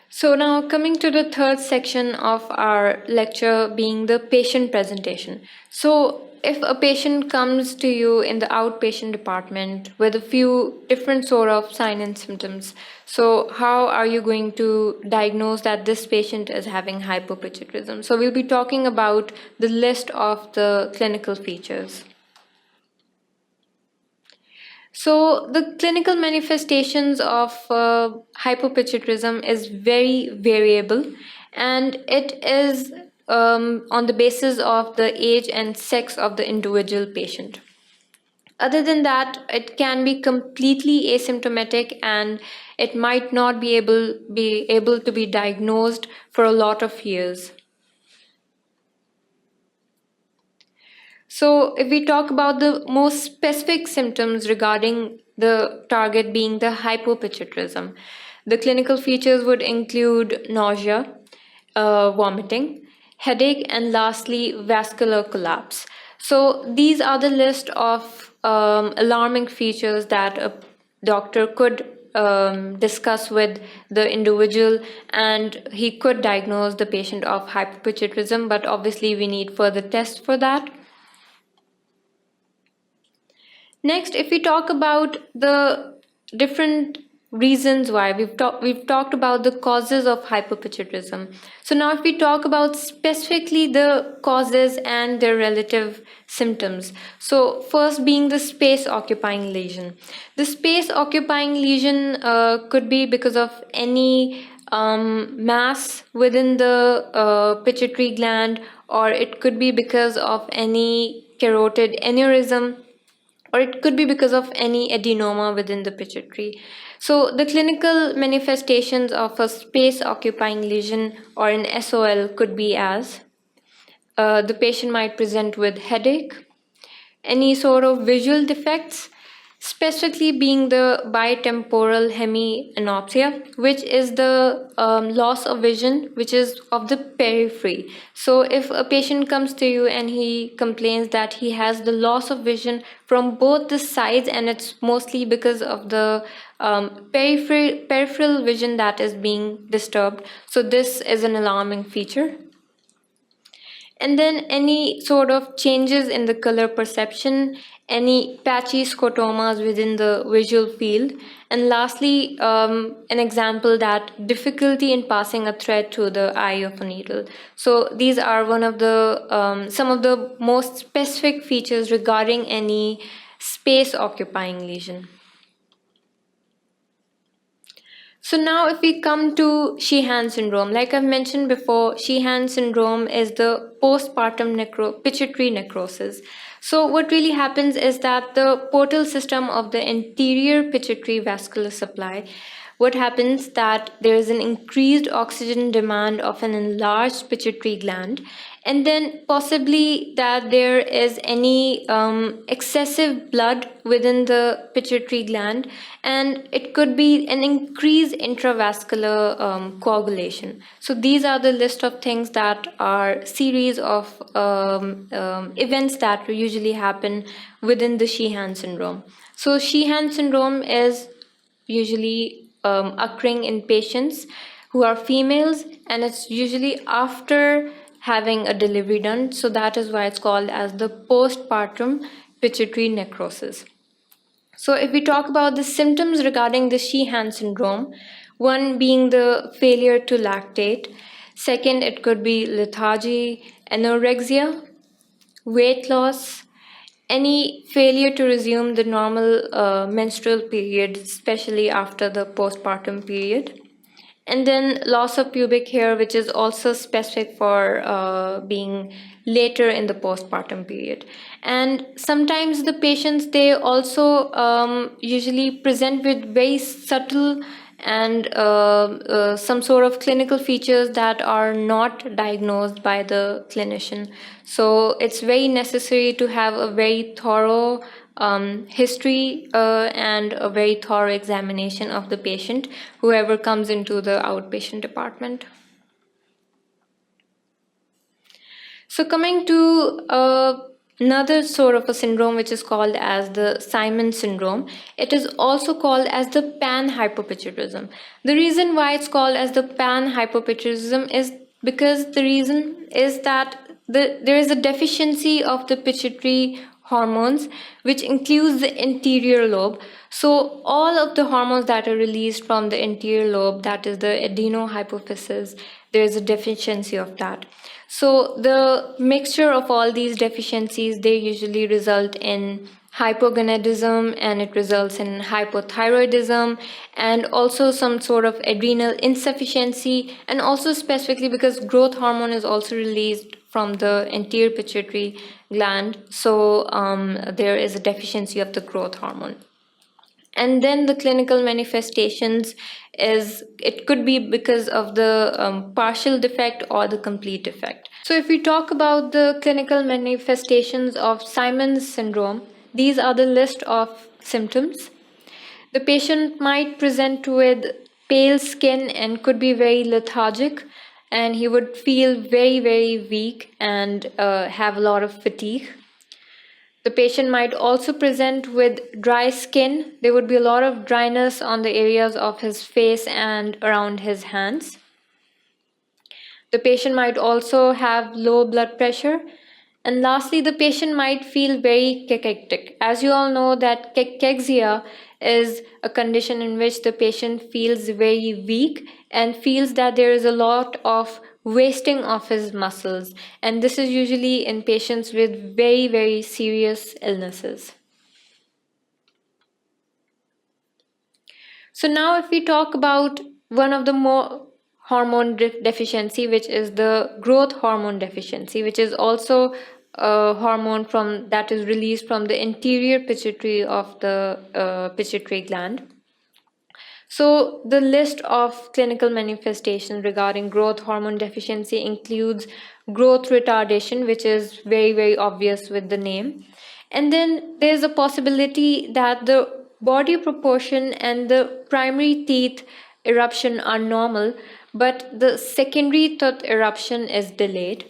So now coming to the third section of our lecture being the patient presentation. So if a patient comes to you in the outpatient department with a few different sort of signs and symptoms, so how are you going to diagnose that this patient is having hypopituitarism? So we'll be talking about the list of the clinical features. So the clinical manifestations of hypopituitarism is very variable, and it is on the basis of the age and sex of the individual patient. Other than that, it can be completely asymptomatic, and it might not be able to be diagnosed for a lot of years. So, if we talk about the most specific symptoms regarding the target being the hypopituitarism, the clinical features would include nausea, vomiting, headache, and lastly, vascular collapse. So, these are the list of alarming features that a doctor could discuss with the individual, and he could diagnose the patient of hypopituitarism, but obviously we need further tests for that. Next, if we talk about the different reasons why we've talked about the causes of hypopituitarism. So now if we talk about specifically the causes and their relative symptoms. So first being the space occupying lesion. The space occupying lesion could be because of any mass within the pituitary gland, or it could be because of any carotid aneurysm, or it could be because of any adenoma within the pituitary. So, the clinical manifestations of a space occupying lesion or an SOL could be as the patient might present with headache, any sort of visual defects, specifically being the bitemporal hemianopsia, which is the loss of vision, which is of the periphery. So, if a patient comes to you and he complains that he has the loss of vision from both the sides, and it's mostly because of the peripheral vision that is being disturbed, so this is an alarming feature. And then any sort of changes in the color perception, any patchy scotomas within the visual field, and lastly, an example that difficulty in passing a thread through the eye of a needle. So these are one of the some of the most specific features regarding any space occupying lesion. So now if we come to Sheehan syndrome, like I've mentioned before, Sheehan syndrome is the postpartum pituitary necrosis. So what really happens is that the portal system of the anterior pituitary vascular supply, what happens that there is an increased oxygen demand of an enlarged pituitary gland, and then possibly that there is any excessive blood within the pituitary gland, and it could be an increased intravascular coagulation. So these are the list of things that are series of events that usually happen within the Sheehan syndrome. So Sheehan syndrome is usually occurring in patients who are females, and it's usually after having a delivery done. So that is why it's called as the postpartum pituitary necrosis. So if we talk about the symptoms regarding the Sheehan syndrome, one being the failure to lactate, second it could be lethargy, anorexia, weight loss, any failure to resume the normal menstrual period, especially after the postpartum period, and then loss of pubic hair, which is also specific for being later in the postpartum period. And sometimes the patients, they also usually present with very subtle and some sort of clinical features that are not diagnosed by the clinician. So it's very necessary to have a very thorough history and a very thorough examination of the patient, whoever comes into the outpatient department. So coming to another sort of a syndrome which is called as the Simon syndrome. It is also called as the panhypopituitarism. The reason why it's called as the panhypopituitarism is because the reason is that there is a deficiency of the pituitary hormones, which includes the interior lobe. So all of the hormones that are released from the interior lobe, that is the adenohypophysis, there is a deficiency of that. So the mixture of all these deficiencies, they usually result in hypogonadism, and it results in hypothyroidism, and also some sort of adrenal insufficiency, and also specifically because growth hormone is also released from the anterior pituitary gland, so there is a deficiency of the growth hormone. And then the clinical manifestations is, it could be because of the partial defect or the complete defect. So if we talk about the clinical manifestations of Simon's syndrome, these are the list of symptoms. The patient might present with pale skin and could be very lethargic, and he would feel very, very weak and have a lot of fatigue. The patient might also present with dry skin. There would be a lot of dryness on the areas of his face and around his hands. The patient might also have low blood pressure. And lastly, the patient might feel very cachectic. As you all know, that cachexia is a condition in which the patient feels very weak and feels that there is a lot of wasting of his muscles. And this is usually in patients with very, very serious illnesses. So now if we talk about one of the more hormone deficiency, which is the growth hormone deficiency, which is also a hormone from that is released from the interior pituitary of the pituitary gland. So the list of clinical manifestations regarding growth hormone deficiency includes growth retardation, which is very, very obvious with the name. And then there's a possibility that the body proportion and the primary teeth eruption are normal, but the secondary tooth eruption is delayed.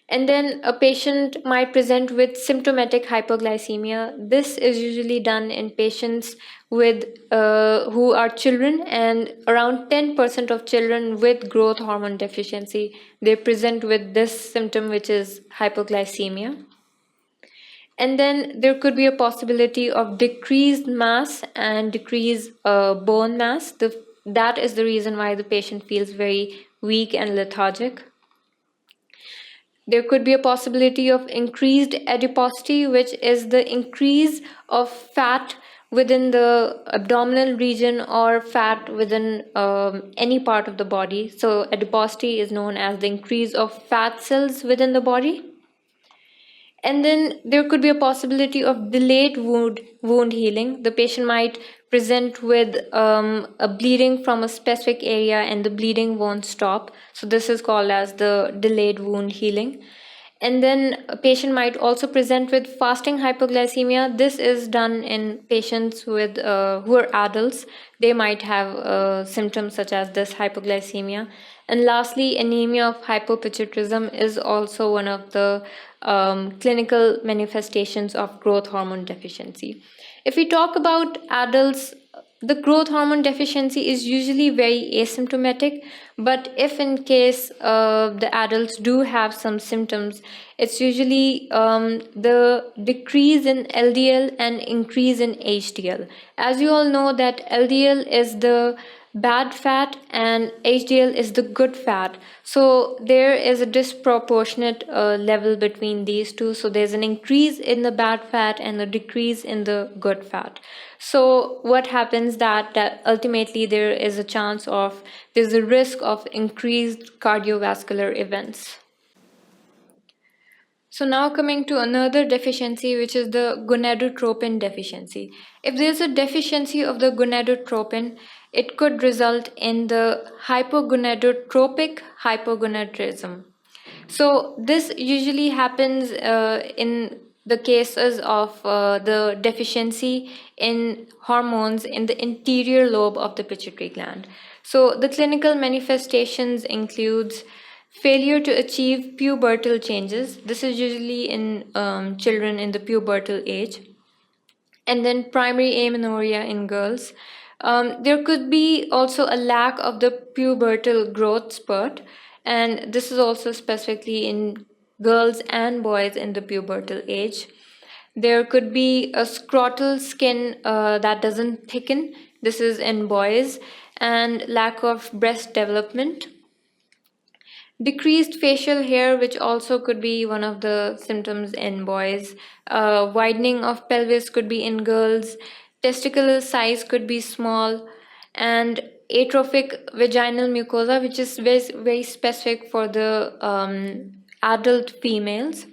And then a patient might present with symptomatic hypoglycemia. This is usually done in patients with who are children, and around 10% of children with growth hormone deficiency, they present with this symptom, which is hypoglycemia. And then there could be a possibility of decreased mass and decreased bone mass. That is the reason why the patient feels very weak and lethargic. There could be a possibility of increased adiposity, which is the increase of fat within the abdominal region or fat within any part of the body. So, adiposity is known as the increase of fat cells within the body. And then there could be a possibility of delayed wound healing. The patient might present with a bleeding from a specific area, and the bleeding won't stop. So this is called as the delayed wound healing. And then a patient might also present with fasting hypoglycemia. This is done in patients with who are adults. They might have symptoms such as this hypoglycemia. And lastly, anemia of hypopituitarism is also one of the clinical manifestations of growth hormone deficiency. If we talk about adults, the growth hormone deficiency is usually very asymptomatic, but if in case the adults do have some symptoms, it's usually the decrease in LDL and increase in HDL. As you all know, that LDL is the bad fat and HDL is the good fat. So there is a disproportionate level between these two. So there's an increase in the bad fat and a decrease in the good fat. So what happens that ultimately there's a risk of increased cardiovascular events. So now coming to another deficiency, which is the gonadotropin deficiency. If there's a deficiency of the gonadotropin, it could result in the hypogonadotropic hypogonadism. So this usually happens in the cases of the deficiency in hormones in the interior lobe of the pituitary gland. So the clinical manifestations includes failure to achieve pubertal changes. This is usually in children in the pubertal age. And then primary amenorrhea in girls. There could be also a lack of the pubertal growth spurt, and this is also specifically in girls and boys in the pubertal age. There could be a scrotal skin that doesn't thicken. This is in boys, and lack of breast development. Decreased facial hair, which also could be one of the symptoms in boys. Widening of pelvis could be in girls. Testicular size could be small. And atrophic vaginal mucosa, which is very, very specific for the adult females.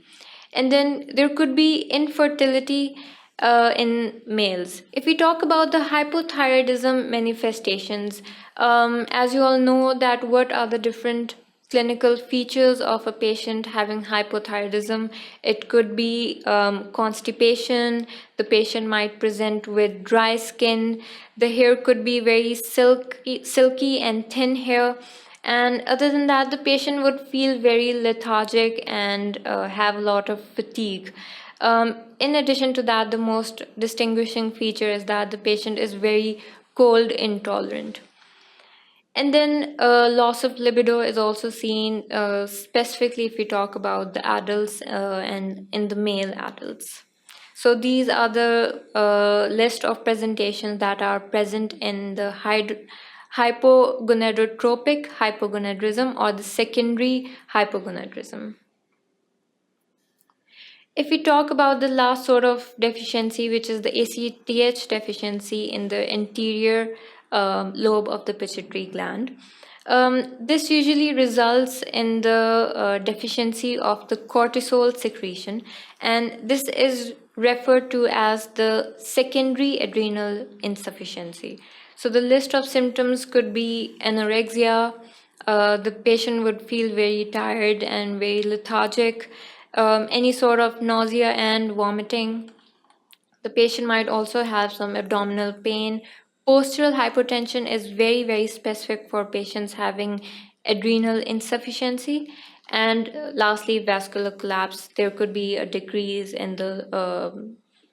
And then there could be infertility in males. If we talk about the hypothyroidism manifestations, as you all know, that what are the different clinical features of a patient having hypothyroidism. It could be constipation. The patient might present with dry skin. The hair could be very silky and thin hair. And other than that, the patient would feel very lethargic and have a lot of fatigue. In addition to that, the most distinguishing feature is that the patient is very cold intolerant. And then loss of libido is also seen, specifically if we talk about the adults and in the male adults. So these are the list of presentations that are present in the hypogonadotropic hypogonadism or the secondary hypogonadism. If we talk about the last sort of deficiency, which is the ACTH deficiency in the anterior lobe of the pituitary gland, this usually results in the deficiency of the cortisol secretion, and this is referred to as the secondary adrenal insufficiency. So the list of symptoms could be anorexia. The patient would feel very tired and very lethargic. Any sort of nausea and vomiting. The patient might also have some abdominal pain. Postural hypotension is very, very specific for patients having adrenal insufficiency. And lastly, vascular collapse. There could be a decrease in the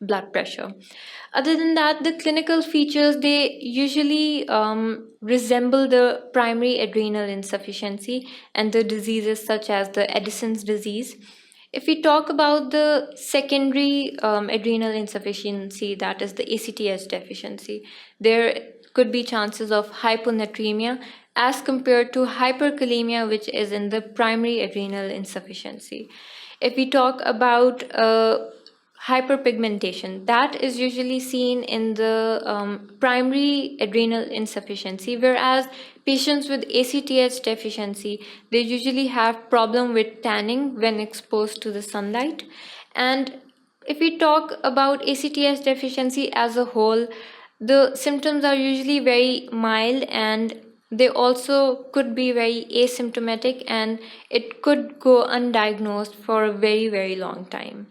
blood pressure. Other than that, the clinical features, they usually resemble the primary adrenal insufficiency and the diseases such as the Addison's disease. If we talk about the secondary adrenal insufficiency, that is the ACTH deficiency, there could be chances of hyponatremia as compared to hyperkalemia, which is in the primary adrenal insufficiency. If we talk about hyperpigmentation, that is usually seen in the primary adrenal insufficiency, whereas patients with ACTH deficiency, they usually have problem with tanning when exposed to the sunlight. And if we talk about ACTH deficiency as a whole, the symptoms are usually very mild, and they also could be very asymptomatic, and it could go undiagnosed for a very, very long time.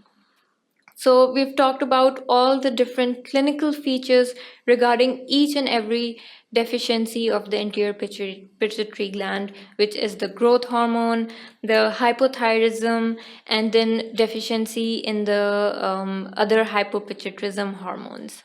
So we've talked about all the different clinical features regarding each and every deficiency of the anterior pituitary gland, which is the growth hormone, the hypothyroidism, and then deficiency in the other hypopituitarism hormones.